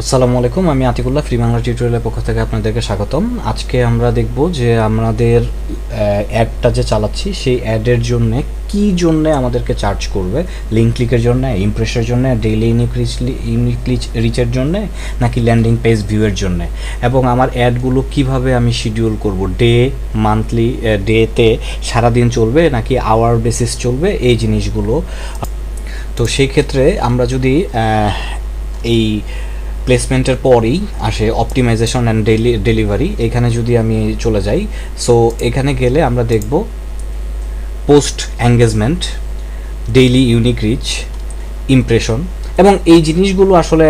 আসসালামু আলাইকুম, আমি আতিকুল্লাহ ফ্রি বাংলা টিউটোরিয়ালের পক্ষ থেকে আপনাদেরকে স্বাগতম। আজকে আমরা দেখব যে আমাদের অ্যাডটা যে চালাচ্ছি সেই অ্যাডের জন্য কি জন্য আমাদেরকে চার্জ করবে। লিঙ্ক ক্লিকের জন্য, ইমপ্রেসের জন্য, ডেইলি ইউনিক রিচের জন্য, নাকি ল্যান্ডিং পেজ ভিউয়ের জন্য, এবং আমার অ্যাডগুলো কিভাবে আমি শিডিউল করব, ডে, মান্থলি, ডেতে সারাদিন চলবে নাকি আওয়ার বেসিস চলবে, এই জিনিসগুলো। তো সেই ক্ষেত্রে আমরা যদি এই প্লেসমেন্টের পরেই আসে অপটিমাইজেশন অ্যান্ড ডেলিভারি, এখানে যদি আমি চলে যাই, সো এখানে গেলে আমরা দেখব post engagement, daily unique reach, impression, এবং এই জিনিসগুলো আসলে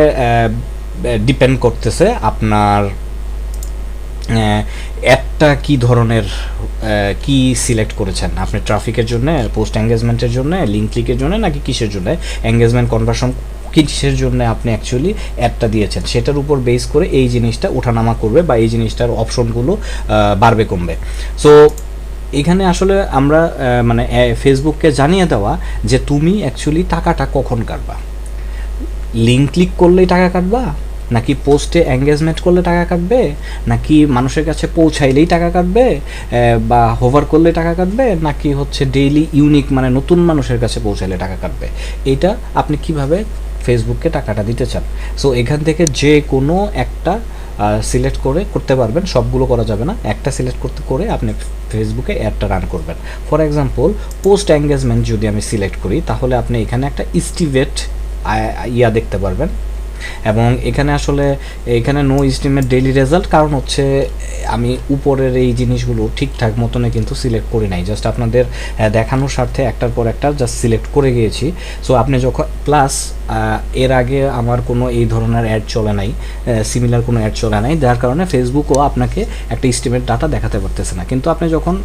ডিপেন্ড করতেছে আপনার অ্যাডটা কী ধরনের, কি সিলেক্ট করেছেন আপনি, ট্রাফিকের জন্য, পোস্ট এঙ্গেজমেন্টের জন্য, লিঙ্ক ক্লিকের জন্য, নাকি কিসের জন্য, এঙ্গেজমেন্ট কনভার্সন কিসের জন্য আপনি অ্যাকচুয়ালি অ্যাডটা দিয়েছেন, সেটার উপর বেস করে এই জিনিসটা ওঠানামা করবে বা এই জিনিসটার অপশনগুলো বাড়বে কমবে। সো এখানে আসলে আমরা মানে ফেসবুককে জানিয়ে দেওয়া যে তুমি অ্যাকচুয়ালি টাকাটা কখন কাটবা, লিঙ্ক ক্লিক করলেই টাকা কাটবা, নাকি পোস্টে এঙ্গেজমেন্ট করলে টাকা কাটবে, নাকি মানুষের কাছে পৌঁছাইলেই টাকা কাটবে, বা হোভার করলে টাকা কাটবে, নাকি হচ্ছে ডেইলি ইউনিক মানে নতুন মানুষের কাছে পৌঁছাইলে টাকা কাটবে। এটা আপনি কিভাবে ফেসবুককে টাকাটা দিতে চান। সো এখান থেকে যে কোনো একটা সিলেক্ট করতে পারবেন, সবগুলো করা যাবে না, একটা সিলেক্ট করে আপনি ফেসবুকে অ্যাডটা রান করবেন। ফর এক্সাম্পল পোস্ট এঙ্গেজমেন্ট যদি আমি সিলেক্ট করি, তাহলে আপনি এখানে একটা ইস্টিমেট দেখতে পারবেন, এবং এখানে আসলে এখানে নো এস্টিমেট ডেইলি রেজাল্ট, কারণ হচ্ছে আমি উপরের এই জিনিসগুলো ঠিকঠাক মতনে কিন্তু সিলেক্ট করি নাই, জাস্ট আপনাদের দেখানোর স্বার্থে একটার পর একটা জাস্ট সিলেক্ট করে গিয়েছি। সো আপনি যখন প্লাস এর আগে আমার কোনো এই ধরনের অ্যাড চলে নাই, সিমিলার কোনো অ্যাড চলে নাই, যার কারণে ফেসবুকও আপনাকে একটা এস্টিমেট ডাটা দেখাতে পারতেছে না। কিন্তু আপনি যখন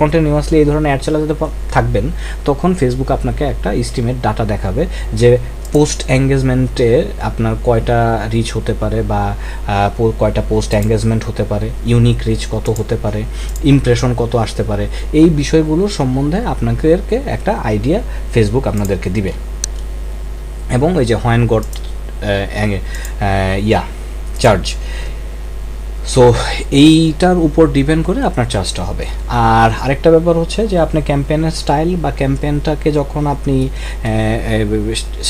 কন্টিনিউয়াসলি এই ধরনের অ্যাড চালাতে থাকবেন, তখন ফেসবুক আপনাকে একটা এস্টিমেট ডাটা দেখাবে যে পোস্ট এঙ্গেজমেন্টে আপনার কয়টা রিচ হতে পারে, বা কয়টা পোস্ট এঙ্গেজমেন্ট হতে পারে, ইউনিক রিচ কত হতে পারে, ইমপ্রেশন কত আসতে পারে, এই বিষয়গুলোর সম্বন্ধে আপনাদেরকে একটা আইডিয়া ফেসবুক আপনাদেরকে দিবে। এবং ওই যে হোয়েন গট চার্জ, সো এইটার উপর ডিপেন্ড করে আপনার চার্জটা হবে। আর আরেকটা ব্যাপার হচ্ছে যে আপনি ক্যাম্পেইনের স্টাইল বা ক্যাম্পেইনটাকে যখন আপনি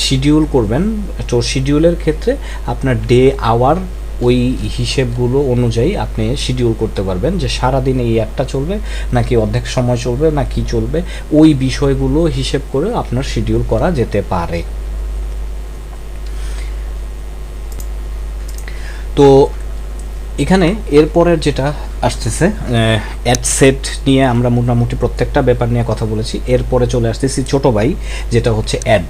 শিডিউল করবেন, তো শিডিউলের ক্ষেত্রে আপনার ডে আওয়ার ওই হিসেবগুলো অনুযায়ী আপনি শিডিউল করতে পারবেন যে সারাদিন এই অ্যাডটা চলবে, নাকি অর্ধেক সময় চলবে, না কি চলবে, ওই বিষয়গুলো হিসেব করে আপনার শিডিউল করা যেতে পারে। তো এখানে এরপরের যেটা আসতেছে অ্যাড সেট নিয়ে আমরা মোটামুটি প্রত্যেকটা ব্যাপার নিয়ে কথা বলেছি। এরপরে চলে আসতেছি ছোটো ভাই, যেটা হচ্ছে অ্যাড।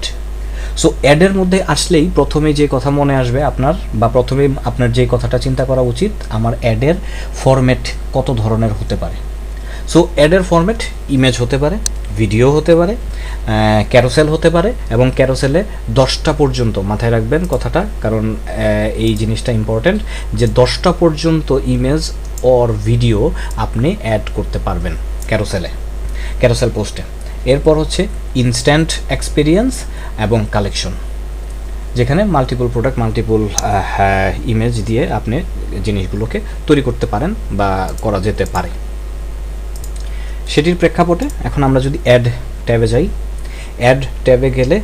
সো অ্যাডের মধ্যে আসলেই প্রথমে যে কথা মনে আসবে আপনার, বা প্রথমে আপনার যে কথাটা চিন্তা করা উচিত, আমার অ্যাডের ফরম্যাট কত ধরনের হতে পারে। সো অ্যাডের ফরম্যাট ইমেজ হতে পারে, ভিডিও হতে পারে, ক্যারোসেল হতে পারে, এবং ক্যারোসেলে 10টা পর্যন্ত, মাথায় রাখবেন কথাটা, কারণ এই জিনিসটা ইম্পর্ট্যান্ট, যে 10টা পর্যন্ত ইমেজ অর ভিডিও আপনি অ্যাড করতে পারবেন ক্যারোসেল পোস্টে। এরপর হচ্ছে ইনস্ট্যান্ট এক্সপিরিয়েন্স এবং কালেকশন, যেখানে মাল্টিপল প্রোডাক্ট, মাল্টিপল ইমেজ দিয়ে আপনি জিনিসগুলোকে তৈরি করতে পারেন বা করা যেতে পারে। সেটির প্রেক্ষাপটে এখন আমরা যদি অ্যাড ট্যাবে যাই, অ্যাড ট্যাবে গেলে,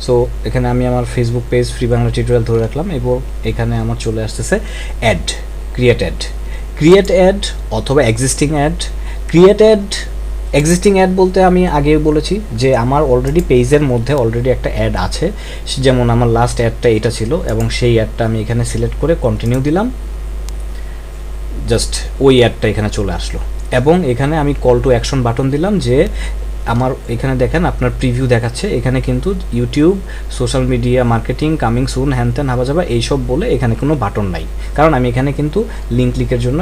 সো এখানে আমি আমার Facebook page free Bangla tutorial ধরে রাখলাম, এবং এখানে আমার চলে আসতেছে অ্যাড, ক্রিয়েট অ্যাড অথবা এক্সিস্টিং অ্যাড। এক্সিস্টিং অ্যাড বলতে আমি আগে বলেছি যে আমার অলরেডি পেজের মধ্যে অলরেডি একটা অ্যাড আছে, যেমন আমার লাস্ট অ্যাডটা এটা ছিল, এবং সেই অ্যাডটা আমি এখানে সিলেক্ট করে কন্টিনিউ দিলাম, জাস্ট ওই অ্যাডটা এখানে চলে আসলো। এবং এখানে আমি কল টু অ্যাকশন বাটন দিলাম, যে আমার এখানে দেখেন আপনার প্রিভিউ দেখাচ্ছে, এখানে কিন্তু YouTube, social media marketing, coming soon, হ্যানত্যান হাবাজাবা এইসব বলে এখানে কোনো বাটন নাই, কারণ আমি এখানে কিন্তু লিঙ্ক ক্লিকের জন্য,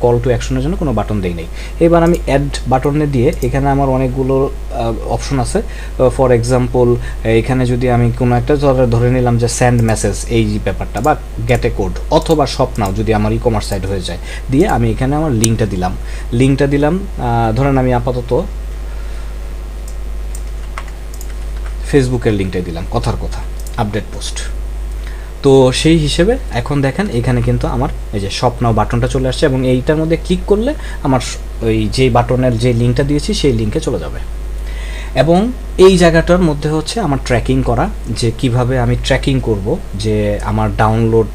কল টু অ্যাকশনের জন্য কোনো বাটন দেই নাই। এবার আমি অ্যাড বাটনে দিয়ে এখানে আমার অনেকগুলো অপশন আছে। ফর এক্সাম্পল এখানে যদি আমি কোনো একটা ধরে নিলাম যে সেন্ড মেসেজ, এই ব্যাপারটা, বা গেট এ কোড, অথবা শপ নাও যদি আমার ই কমার্স সাইট হয়ে যায়, দিয়ে আমি এখানে আমার লিঙ্কটা দিলাম। ধরেন আমি আপাতত ফেসবুকের লিঙ্কটাই দিলাম, কথার কথা আপডেট পোস্ট। তো সেই হিসেবে এখন দেখেন এখানে কিন্তু আমার এই যে শপ নাও বাটনটা চলে আসছে, এবং এইটার মধ্যে ক্লিক করলে আমার ওই যে বাটনের যে লিঙ্কটা দিয়েছি সেই লিঙ্কে চলে যাবে। এবং এই জায়গাটার মধ্যে হচ্ছে আমার ট্র্যাকিং করা, যে কিভাবে আমি ট্র্যাকিং করব যে আমার ডাউনলোড,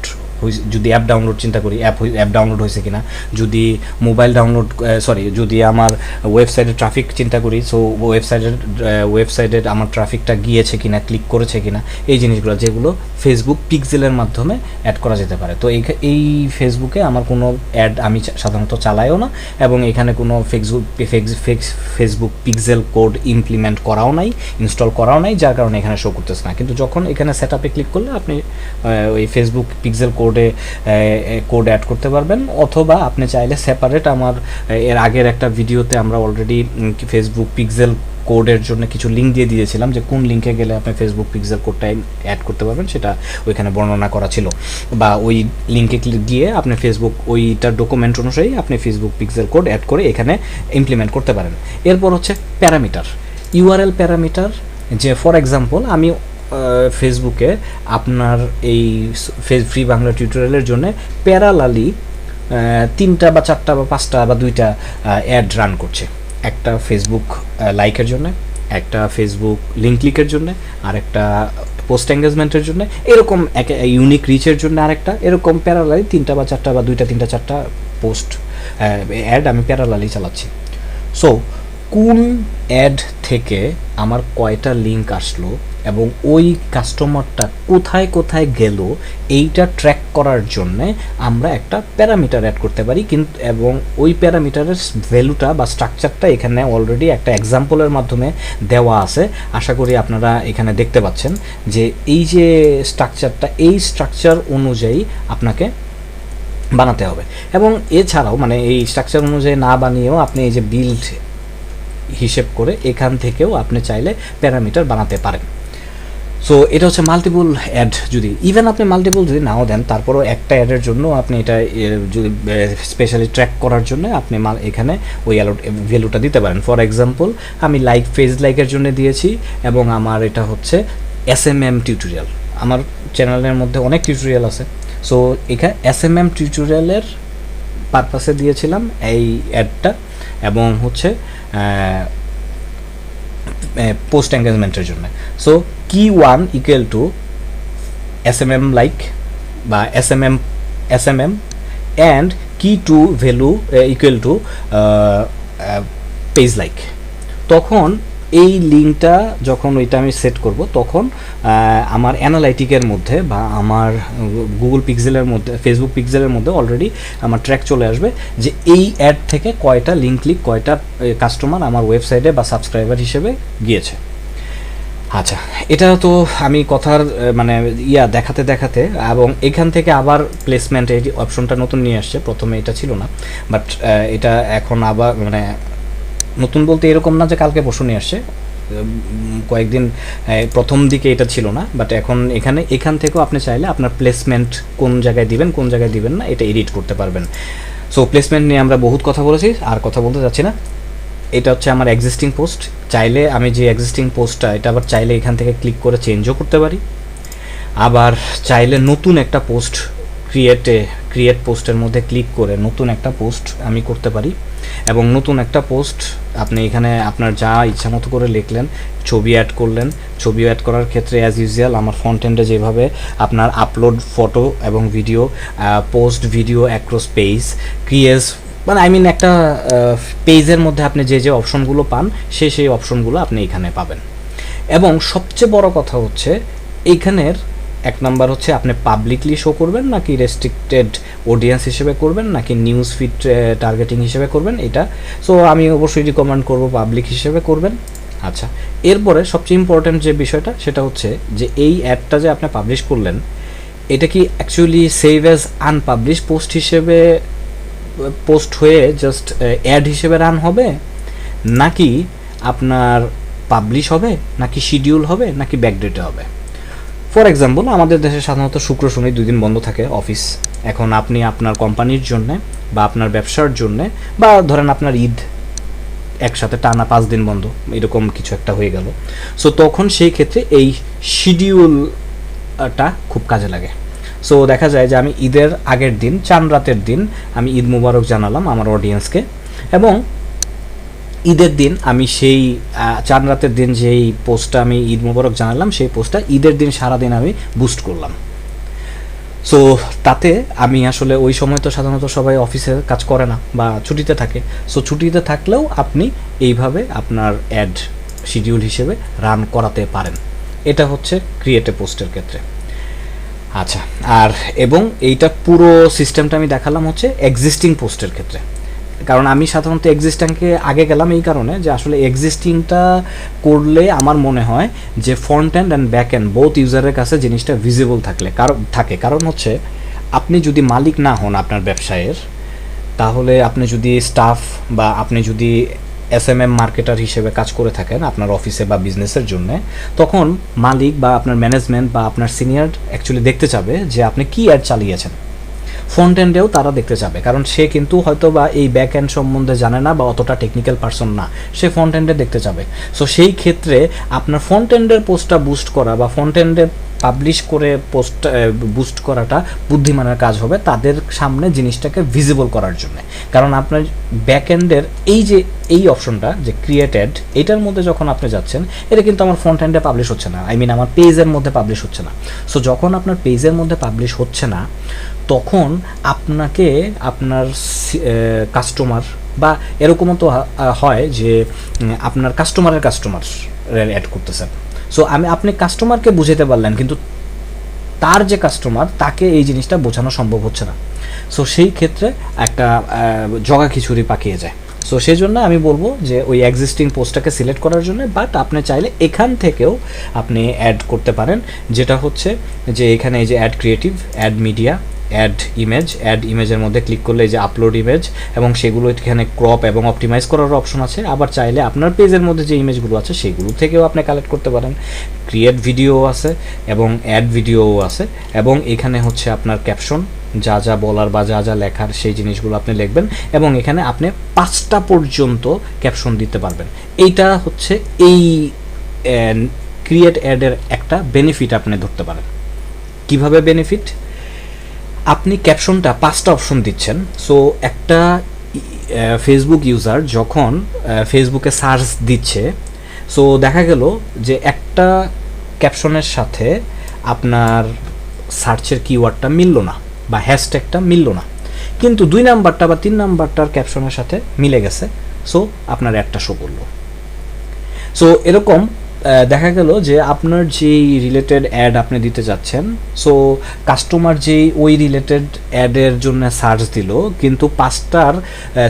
যদি অ্যাপ ডাউনলোড চিন্তা করি, অ্যাপ ডাউনলোড হয়েছে কিনা, যদি মোবাইল ডাউনলোড যদি আমার ওয়েবসাইটের ট্রাফিক চিন্তা করি, সো ওয়েবসাইটের আমার ট্রাফিকটা গিয়েছে কিনা, ক্লিক করেছে কিনা, এই জিনিসগুলো যেগুলো ফেসবুক পিক্সেলের মাধ্যমে অ্যাড করা যেতে পারে। তো এই ফেসবুকে আমার কোনো অ্যাড আমি সাধারণত চালাইও না, এবং এখানে কোনো ফেসবুক পিক্সেল কোড ইমপ্লিমেন্ট করাও নাই, ইনস্টল করাও নাই, যার কারণে এখানে শো করতেছে না। কিন্তু যখন এখানে সেট আপে ক্লিক করলে আপনি ওই ফেসবুক পিক্সেল কোড অ্যাড করতে পারবেন, অথবা আপনি চাইলে সেপারেট আমার এর আগের একটা ভিডিওতে আমরা অলরেডি ফেসবুক পিক্সেল কোডের জন্য কিছু লিঙ্ক দিয়ে দিয়েছিলাম, যে কোন লিঙ্কে গেলে আপনি ফেসবুক পিক্সেল কোডটা অ্যাড করতে পারবেন, সেটা ওইখানে বর্ণনা করা ছিল, বা ওই লিঙ্কে গিয়ে আপনি ফেসবুক ওইটার ডকুমেন্ট অনুযায়ী আপনি ফেসবুক পিক্সেল কোড অ্যাড করে এখানে ইমপ্লিমেন্ট করতে পারেন। এরপর হচ্ছে প্যারামিটার, ইউআরএল প্যারামিটার, যে ফর এক্সাম্পল আমি ফেসবুকে আপনার এই ফ্রি বাংলা টিউটোরিয়ালের জন্য প্যারালালি 3টা বা 4টা বা 5টা বা 2টা অ্যাড রান করছে, একটা ফেসবুক লাইকের জন্য, একটা ফেসবুক লিঙ্ক ক্লিকের জন্য, আর একটা পোস্ট এঙ্গেজমেন্টের জন্য, এরকম এক ইউনিক রিচের জন্য আরেকটা, এরকম প্যারালালি 3টা বা 4টা বা 2টা 3টা 4টা পোস্ট অ্যাড আমি প্যারালালি চালাচ্ছি। সো কোন অ্যাড থেকে আমার কয়টা লিঙ্ক আসলো এবং ওই কাস্টমারটা কোথায় কোথায় গেল, এইটা ট্র্যাক করার জন্যে আমরা একটা প্যারামিটার অ্যাড করতে পারি। কিন্তু এবং ওই প্যারামিটারের ভ্যালুটা বা স্ট্রাকচারটা এখানে অলরেডি একটা এক্সাম্পলের মাধ্যমে দেওয়া আছে, আশা করি আপনারা এখানে দেখতে পাচ্ছেন যে এই যে স্ট্রাকচারটা, এই স্ট্রাকচার অনুযায়ী আপনাকে বানাতে হবে। এবং এছাড়াও মানে এই স্ট্রাকচার অনুযায়ী না বানিয়েও আপনি এই যে বিল্ড হিসেব করে এখান থেকেও আপনি চাইলে প্যারামিটার বানাতে পারেন। সো এটা হচ্ছে মাল্টিপল অ্যাড, যদি ইভেন আপনি মাল্টিপল যদি নাও দেন, তারপরও একটা অ্যাডের জন্য আপনি এটা যদি স্পেশালি ট্র্যাক করার জন্য আপনি এখানে ওই ভ্যালুটা দিতে পারেন। ফর এক্সাম্পল আমি পেজ লাইকের জন্য দিয়েছি, এবং আমার এটা হচ্ছে SMM টিউটোরিয়াল, আমার চ্যানেলের মধ্যে অনেক টিউটোরিয়াল আছে, সো এখানে SMM টিউটোরিয়ালের পারপাসে দিয়েছিলাম এই অ্যাডটা, এবং হচ্ছে পোস্ট এঙ্গেজমেন্টের জন্য। সো কি 1 ইকুয়াল টু SMM লাইক বা SMM অ্যান্ড কি 2 value equal to page like. তখন এই লিঙ্কটা যখন ওইটা আমি সেট করব, তখন আমার অ্যানালাইটিকের মধ্যে বা আমার গুগল পিক্সেলের মধ্যে, ফেসবুক পিক্সেলের মধ্যে অলরেডি আমার ট্র্যাক চলে আসবে যে এই অ্যাড থেকে কয়টা লিঙ্ক ক্লিক, কয়টা কাস্টমার আমার ওয়েবসাইটে বা সাবস্ক্রাইবার হিসেবে গিয়েছে। আচ্ছা, এটা তো আমি কথার মানে দেখাতে দেখাতে, এবং এখান থেকে আবার প্লেসমেন্ট এই অপশনটা নতুন নিয়ে আসছে, প্রথমে এটা ছিল না, বাট এটা এখন আবার মানে নতুন বলতে এরকম না যে কালকে পরশু নিয়ে আসছে, কয়েকদিন প্রথম দিকে এটা ছিল না, বাট এখন এখান থেকেও আপনি চাইলে আপনার প্লেসমেন্ট কোন জায়গায় দিবেন কোন জায়গায় দিবেন না এটা এডিট করতে পারবেন। সো প্লেসমেন্ট নিয়ে আমরা বহুত কথা বলেছি, আর কথা বলতে যাচ্ছি না। এটা হচ্ছে আমার এক্সিস্টিং পোস্ট, চাইলে আমি যে এক্সিস্টিং পোস্টটা এটা আবার চাইলে এখান থেকে ক্লিক করে চেঞ্জও করতে পারি, আবার চাইলে নতুন একটা পোস্ট ক্রিয়েট পোস্টের মধ্যে ক্লিক করে নতুন একটা পোস্ট আমি করতে পারি, এবং নতুন একটা পোস্ট আপনি এখানে আপনার যা ইচ্ছা মতো করে লিখলেন, ছবি অ্যাড করলেন। ছবি অ্যাড করার ক্ষেত্রে অ্যাজ ইউজুয়াল আমার ফ্রন্ট এন্ডে যেভাবে আপনার আপলোড ফটো এবং video, post video across page, ক্রিয়েস, মানে একটা পেজের মধ্যে আপনি যে যে অপশনগুলো পান সেই অপশনগুলো আপনি এখানে পাবেন। এবং সবচেয়ে বড় কথা হচ্ছে এইখানের এক নাম্বার হচ্ছে আপনি পাবলিকলি শো করবেন নাকি রেস্ট্রিক্টেড অডিয়েন্স হিসেবে করবেন নাকি নিউজ ফিড টার্গেটিং হিসেবে করবেন, এটা সো আমি অবশ্যই রিকমেন্ড করব পাবলিক হিসেবে করবেন। আচ্ছা, এরপরে সবচেয়ে ইম্পর্ট্যান্ট যে বিষয়টা সেটা হচ্ছে যে এই অ্যাডটা যে আপনি পাবলিশ করলেন, এটা কি actually save as unpublish post হিসেবে পোস্ট হয়ে জাস্ট অ্যাড হিসেবে রান হবে, নাকি আপনার পাবলিশ হবে, নাকি শিডিউল হবে, নাকি ব্যাকডেটে হবে। ফর এক্সাম্পল আমাদের দেশে সাধারণত শুক্র শনি 2 দিন বন্ধ থাকে অফিস। এখন আপনি আপনার কোম্পানির জন্যে বা আপনার ব্যবসার জন্যে, বা ধরেন আপনার ঈদ একসাথে টানা 5 দিন বন্ধ, এরকম কিছু একটা হয়ে গেল, সো তখন সেই ক্ষেত্রে এই শিডিউলটা খুব কাজে লাগে। সো দেখা যায় যে আমি ঈদের আগের দিন, চাঁদ রাতের দিন আমি ঈদ মুবারক জানালাম আমার অডিয়েন্সকে, এবং ঈদের দিন আমি সেই চাঁদ রাতের দিন যেই পোস্টটা আমি ঈদ মুবারক জানালাম, সেই পোস্টটা ঈদের দিন সারাদিন আমি বুস্ট করলাম। সো তাতে আমি আসলে ওই সময় তো সাধারণত সবাই অফিসে কাজ করে না বা ছুটিতে থাকে, সো ছুটিতে থাকলেও আপনি এইভাবে আপনার অ্যাড শিডিউল হিসেবে রান করাতে পারেন। এটা হচ্ছে ক্রিয়েটিভ পোস্টের ক্ষেত্রে। আচ্ছা, আর এবং এইটা পুরো সিস্টেমটা আমি দেখালাম হচ্ছে এক্সিস্টিং পোস্টের ক্ষেত্রে, কারণ আমি সাধারণত এক্সিস্টিংকে আগে গেলাম এই কারণে যে আসলে এক্সিস্টিংটা করলে আমার মনে হয় যে front end and back end both ইউজারের কাছে জিনিসটা ভিজিবল কারণ হচ্ছে আপনি যদি মালিক না হন আপনার ব্যবসায়ের, তাহলে আপনি যদি স্টাফ বা আপনি যদি SMM মার্কেটার হিসেবে কাজ করে থাকেন আপনার অফিসে বা বিজনেসের জন্য, তখন মালিক বা আপনার ম্যানেজমেন্ট বা আপনার সিনিয়র অ্যাকচুয়ালি দেখতে চাবে যে আপনি কী অ্যাড চালিয়েছেন। ফ্রন্ট এন্ডেও তারা দেখতে চাবে, কারণ সে কিন্তু হয়তো বা এই ব্যাক এন্ড সম্বন্ধে জানে না বা অতটা টেকনিক্যাল পারসন না, সে ফ্রন্ট এন্ডে দেখতে চাবে। সো সেই ক্ষেত্রে আপনার ফ্রন্ট এন্ডের পোস্টটা বুস্ট করা বা ফ্রন্ট এন্ডে পাবলিশ করে পোস্ট বুস্ট করাটা বুদ্ধিমানের কাজ হবে তাদের সামনে জিনিসটাকে ভিজিবল করার জন্য। কারণ আপনার ব্যাক এন্ডের এই অপশনটা যে ক্রিয়েটেড, এটার মধ্যে যখন আপনি যাচ্ছেন, এটা কিন্তু আমার ফ্রন্ট এন্ডে পাবলিশ হচ্ছে না, আমার পেজের মধ্যে পাবলিশ হচ্ছে না। সো যখন আপনার পেজের মধ্যে পাবলিশ হচ্ছে না, তখন আপনাকে আপনার কাস্টমার বা এরকমও তো হয় যে আপনার কাস্টমার অ্যাড করতেছেন। সো আপনি কাস্টমারকে বুঝাতে পারলেন, কিন্তু তার যে কাস্টমার তাকে এই জিনিসটা বোঝানো সম্ভব হচ্ছে না। সো সেই ক্ষেত্রে একটা জগা খিচুড়ি পাকিয়ে যায়। সো সেই জন্য আমি বলবো যে ওই এক্সিস্টিং পোস্টটাকে সিলেক্ট করার জন্য, বাট আপনি চাইলে এখান থেকেও আপনি অ্যাড করতে পারেন, যেটা হচ্ছে যে এখানে এই যে ad creative, ad media, ad ইমেজের মধ্যে ক্লিক করলে এই যে আপলোড ইমেজ, এবং সেগুলো এখানে ক্রপ এবং অপটিমাইজ করার অপশন আছে। আবার চাইলে আপনার পেজের মধ্যে যে ইমেজগুলো আছে সেগুলো থেকেও আপনি কালেক্ট করতে পারেন। ক্রিয়েট ভিডিও আছে এবং অ্যাড ভিডিওও আছে, এবং এখানে হচ্ছে আপনার ক্যাপশন, যা যা বলার বা যা যা লেখার সেই জিনিসগুলো আপনি লিখবেন, এবং এখানে আপনি 5টা পর্যন্ত ক্যাপশন দিতে পারবেন। এইটা হচ্ছে এই ক্রিয়েট অ্যাডের একটা বেনিফিট আপনি ধরতে পারেন। কিভাবে বেনিফিট? আপনি ক্যাপশনটা 5টা অপশন দিচ্ছেন। সো একটা ফেসবুক ইউজার যখন ফেসবুকে সার্চ দিচ্ছে, সো দেখা গেল যে একটা ক্যাপশনের সাথে আপনার সার্চের কিওয়ার্ডটা মিলল না বা হ্যাশট্যাগটা মিলল না, কিন্তু 2 নাম্বারটা বা 3 নাম্বারটার ক্যাপশনের সাথে মিলে গেছে। সো আপনার অ্যাডটা শো করলো। সো এরকম দেখা গেল যে আপনার যেই রিলেটেড অ্যাড আপনি দিতে যাচ্ছেন, সো কাস্টমার যেই ওই রিলেটেড অ্যাডের জন্য সার্চ দিল, কিন্তু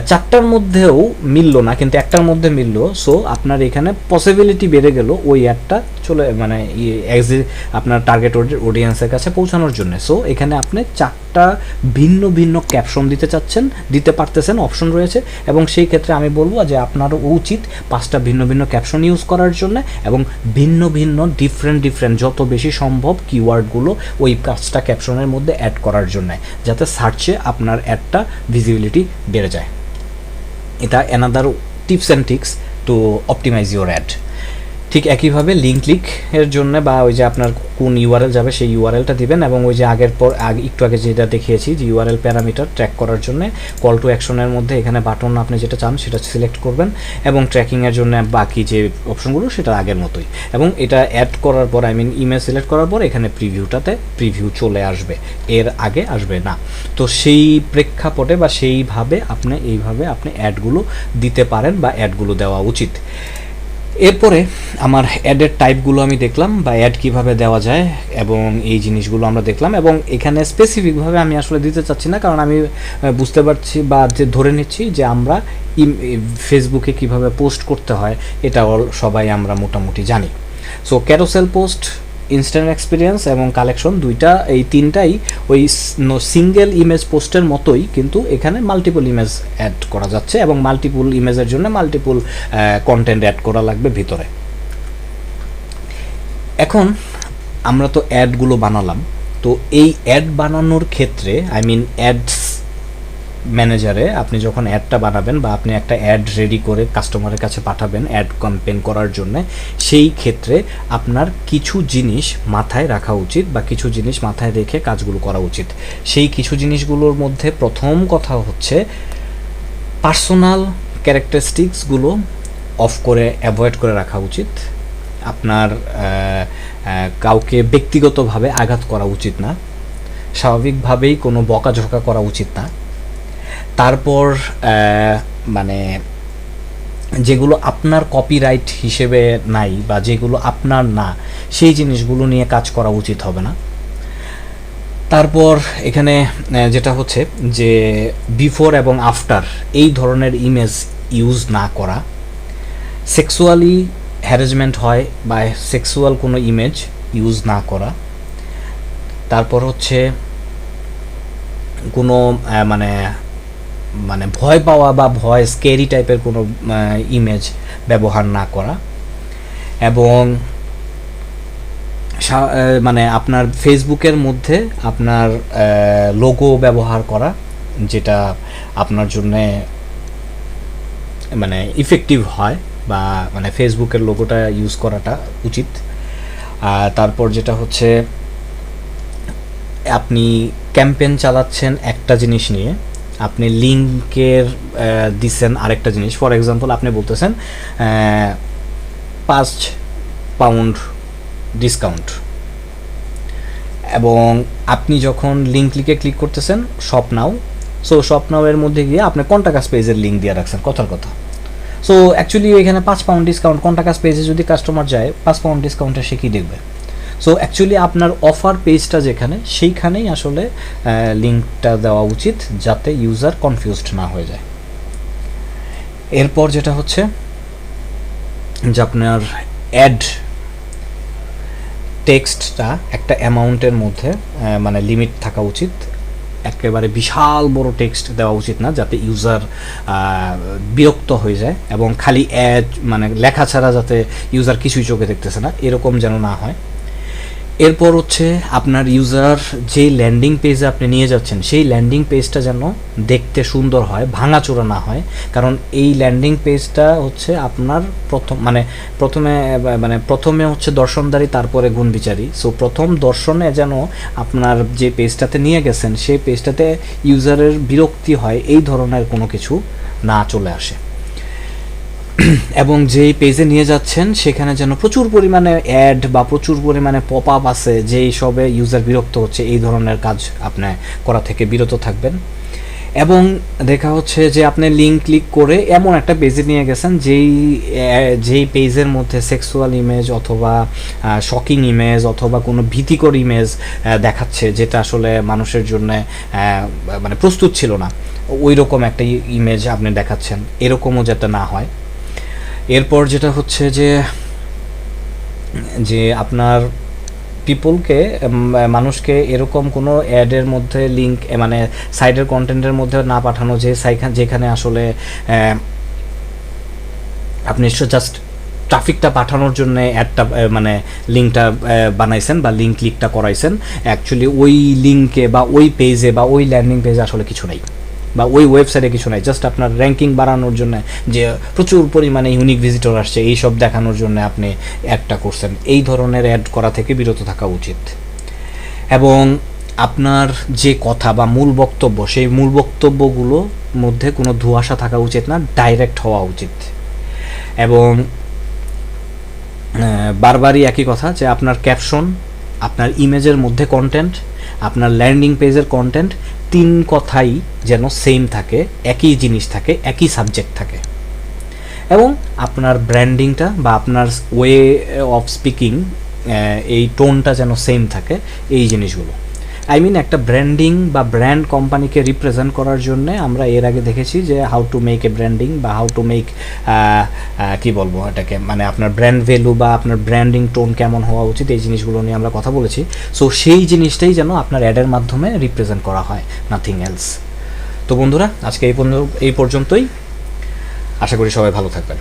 4টার মধ্যেও মিলল না, কিন্তু একটার মধ্যে মিলল। সো আপনার এখানে পসিবিলিটি বেড়ে গেল ওই অ্যাডটা আপনার টার্গেট অডিয়েন্সের কাছে পৌঁছানোর জন্য। সো এখানে আপনি 4টা ভিন্ন ভিন্ন ক্যাপশন দিতে পারতেছেন, অপশন রয়েছে, এবং সেই ক্ষেত্রে আমি বলবো যে আপনারও উচিত 5টা ভিন্ন ভিন্ন ক্যাপশন ইউজ করার জন্য, এবং ভিন্ন ভিন্ন ডিফারেন্ট যত বেশি সম্ভব কিওয়ার্ডগুলো ওই 5টা ক্যাপশনের মধ্যে অ্যাড করার জন্য, যাতে সার্চে আপনার অ্যাডটা ভিজিবিলিটি বেড়ে যায়। এটা another tips and tricks to optimise your ad. ঠিক একইভাবে লিঙ্ক এর জন্য বা ওই যে আপনার কোন ইউআরএল যাবে সেই ইউআরএলটা দিবেন, এবং ওই যে একটু আগে যেটা দেখিয়েছি যে ইউআরএল প্যারামিটার ট্র্যাক করার জন্য কল টু অ্যাকশনের মধ্যে এখানে বাটন আপনি যেটা চান সেটা সিলেক্ট করবেন, এবং ট্র্যাকিংয়ের জন্য বাকি যে অপশনগুলো সেটা আগের মতোই। এবং এটা অ্যাড করার পর ইমেজ সিলেক্ট করার পর এখানে প্রিভিউ চলে আসবে, এর আগে আসবে না। তো সেই প্রেক্ষাপটে বা সেইভাবে এইভাবে আপনি অ্যাডগুলো দিতে পারেন বা অ্যাডগুলো দেওয়া উচিত। এরপরে আমার অ্যাডের টাইপগুলো আমি দেখলাম, বা অ্যাড কীভাবে দেওয়া যায়, এবং এই জিনিসগুলো আমরা দেখলাম। এবং এখানে স্পেসিফিকভাবে আমি আসলে দিতে চাচ্ছি না, কারণ আমি বুঝতে পারছি বা ধরে নিচ্ছি যে আমরা ফেসবুকে কিভাবে পোস্ট করতে হয় এটা সবাই আমরা মোটামুটি জানি। So carousel post, instant experience এবং কালেকশন, এই তিনটাই ওই সিঙ্গেল ইমেজ পোস্টের মতোই, কিন্তু এখানে মাল্টিপল ইমেজ অ্যাড করা যাচ্ছে, এবং মাল্টিপল ইমেজের জন্য মাল্টিপল কন্টেন্ট অ্যাড করা লাগবে ভিতরে। এখন আমরা তো অ্যাডগুলো বানালাম, তো এই অ্যাড বানানোর ক্ষেত্রে অ্যাডস ম্যানেজারে আপনি যখন অ্যাডটা বানাবেন বা আপনি একটা অ্যাড রেডি করে কাস্টমারের কাছে পাঠাবেন অ্যাড ক্যাম্পেইন করার জন্য, সেই ক্ষেত্রে আপনার কিছু জিনিস মাথায় রাখা উচিত বা কিছু জিনিস মাথায় রেখে কাজগুলো করা উচিত। সেই কিছু জিনিসগুলোর মধ্যে প্রথম কথা হচ্ছে পার্সোনাল ক্যারেক্টারিস্টিক্সগুলো অফ করে অ্যাভয়েড করে রাখা উচিত। আপনার কাউকে ব্যক্তিগতভাবে আঘাত করা উচিত না, স্বাভাবিকভাবেই কোনো বকাঝকা করা উচিত না। তারপর মানে যেগুলো আপনার কপিরাইট হিসেবে নাই বা যেগুলো আপনার না, সেই জিনিসগুলো নিয়ে কাজ করা উচিত হবে না। তারপর এখানে যেটা হচ্ছে যে বিফোর এবং আফটার এই ধরনের ইমেজ ইউজ না করা, সেক্সুয়ালি হ্যারাসমেন্ট হয় বা সেক্সুয়াল কোনো ইমেজ ইউজ না করা। তারপর হচ্ছে কোনো মানে মানে ভয় পাওয়া বা ভয় স্কেরি টাইপের কোনো ইমেজ ব্যবহার না করা, এবং মানে আপনার ফেসবুকের মধ্যে আপনার লোগো ব্যবহার করা যেটা আপনার জন্যে মানে ইফেক্টিভ হয়, বা মানে ফেসবুকের লোগোটা ইউজ করাটা উচিত। তারপর যেটা হচ্ছে আপনি ক্যাম্পেইন চালাচ্ছেন একটা জিনিস নিয়ে, আপনি লিঙ্কের দিচ্ছেন আরেকটা জিনিস। ফর এক্সাম্পল আপনি বলতেছেন 5 পাউন্ড ডিসকাউন্ট, এবং আপনি যখন লিঙ্ক লিখে ক্লিক করতেছেন শপ নাও, সো শপ নাও এর মধ্যে গিয়ে আপনি কন্টাক্ট পেজের লিঙ্ক দিয়ে রাখছেন কথার কথা। সো অ্যাকচুয়ালি এখানে 5 পাউন্ড ডিসকাউন্ট, কন্টাক্ট পেজে যদি কাস্টমার যায় 5 পাউন্ড ডিসকাউন্টে সে কী দেখবে? সো অ্যাকচুয়ালি আপনার অফার পেজটা যেখানে, সেইখানেই আসলে লিঙ্কটা দেওয়া উচিত যাতে ইউজার কনফিউজড না হয়ে যায়। এরপর যেটা হচ্ছে যে আপনার অ্যাড টেক্সটটা একটা অ্যামাউন্টের মধ্যে মানে লিমিট থাকা উচিত। একেবারে বিশাল বড় টেক্সট দেওয়া উচিত না, যাতে ইউজার বিরক্ত হয়ে যায়, এবং খালি অ্যাড মানে লেখা ছাড়া যাতে ইউজার কিছুই চোখে দেখতেছে না, এরকম যেন না হয়। এরপর হচ্ছে আপনার ইউজার যে ল্যান্ডিং পেজে আপনি নিয়ে যাচ্ছেন সেই ল্যান্ডিং পেজটা যেন দেখতে সুন্দর হয়, ভাঙাচোরা না হয়। কারণ এই ল্যান্ডিং পেজটা হচ্ছে আপনার প্রথমে হচ্ছে দর্শনদারি, তারপরে গুণবিচারী। সো প্রথম দর্শনে যেন আপনার যে পেজটাতে নিয়ে গেছেন সেই পেজটাতে ইউজারের বিরক্তি হয়, এই ধরনের কোনো কিছু না চলে আসে। এবং যেই পেজে নিয়ে যাচ্ছেন সেখানে যেন প্রচুর পরিমাণে অ্যাড বা প্রচুর পরিমাণে পপ আপ আছে যেই সবে ইউজার বিরক্ত হচ্ছে, এই ধরনের কাজ আপনি করা থেকে বিরত থাকবেন। এবং দেখা হচ্ছে যে আপনি লিঙ্ক ক্লিক করে এমন একটা পেজে নিয়ে গেছেন যেই পেজের মধ্যে সেক্সুয়াল ইমেজ অথবা শকিং ইমেজ অথবা কোনো ভীতিকর ইমেজ দেখাচ্ছে, যেটা আসলে মানুষের জন্য মানে প্রস্তুত ছিল না, ওই রকম একটা ইমেজ আপনি দেখাচ্ছেন, এরকমও যাতে না হয়। এরপর যেটা হচ্ছে যে আপনার মানুষকে এরকম কোনো অ্যাডের মধ্যে লিঙ্ক মানে সাইডের কন্টেন্টের মধ্যে না পাঠানো, যেখানে আসলে আপনি জাস্ট ট্রাফিকটা পাঠানোর জন্য অ্যাডটা মানে লিঙ্কটা বানাইছেন বা লিঙ্ক ক্লিকটা করাইছেন, অ্যাকচুয়ালি ওই লিঙ্কে বা ওই পেজে বা ওই ল্যান্ডিং পেজে আসলে কিছু নেই, বা ওই ওয়েবসাইটে কিছু নাই, জাস্ট আপনার র্যাঙ্কিং বাড়ানোর জন্য যে প্রচুর পরিমাণে ইউনিক ভিজিটর আসছে এইসব দেখানোর জন্য আপনি অ্যাডটা করছেন। এই ধরনের অ্যাড করা থেকে বিরত থাকা উচিত। এবং আপনার যে কথা বা মূল বক্তব্য, সেই মূল বক্তব্যগুলোর মধ্যে কোনো ধোঁয়াশা থাকা উচিত না, ডাইরেক্ট হওয়া উচিত। এবং বারবারই একই কথা যে আপনার ক্যাপশন, আপনার ইমেজের মধ্যে কন্টেন্ট, আপনার ল্যান্ডিং পেজের কন্টেন্ট, 3 কথাই যেন সেম থাকে, একই জিনিস থাকে, একই সাবজেক্ট থাকে। এবং আপনার ব্র্যান্ডিংটা বা আপনার ওয়ে অফ স্পিকিং, এই টোনটা যেন সেম থাকে, এই জিনিসগুলো। একটা ব্র্যান্ডিং বা ব্র্যান্ড কোম্পানিকে রিপ্রেজেন্ট করার জন্য আমরা এর আগে দেখেছি যে how to make a branding বা হাউ টু মেক কী বলবো এটাকে, মানে আপনার ব্র্যান্ড ভ্যালু বা আপনার ব্র্যান্ডিং টোন কেমন হওয়া উচিত, এই জিনিসগুলো নিয়ে আমরা কথা বলেছি। সো সেই জিনিসটাই যেন আপনার অ্যাডের মাধ্যমে রিপ্রেজেন্ট করা হয়, নাথিং এলস। তো বন্ধুরা, আজকে এই পর্যন্তই। আশা করি সবাই ভালো থাকবেন।